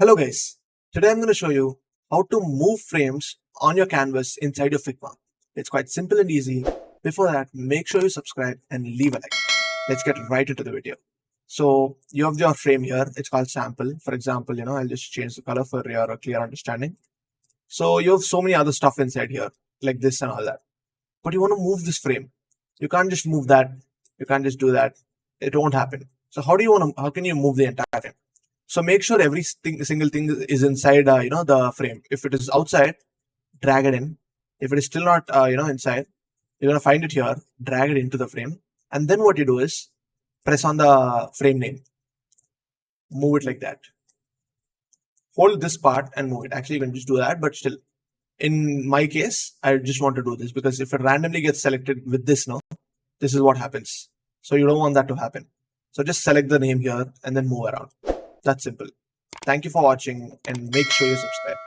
Hello guys, today I'm going to show you how to move frames on your canvas inside your Figma. It's quite simple and easy. Before that, make sure you subscribe and leave a like. Let's get right into the video. So you have your frame here. It's called sample. For example, I'll just change the color for your clear understanding. So you have so many other stuff inside here like this and all that. But you want to move this frame. You can't just move that. You can't just do that. It won't happen. So how can you move the entire frame? So make sure every single thing is inside, the frame. If it is outside, drag it in. If it is still not, inside, you're going to find it here, drag it into the frame. And then what you do is press on the frame name, move it like that. Hold this part and move it. Actually, you can just do that, but still, in my case, I just want to do this because if it randomly gets selected with this, this is what happens. So you don't want that to happen. So just select the name here and then move around. That's simple. Thank you for watching and make sure you subscribe.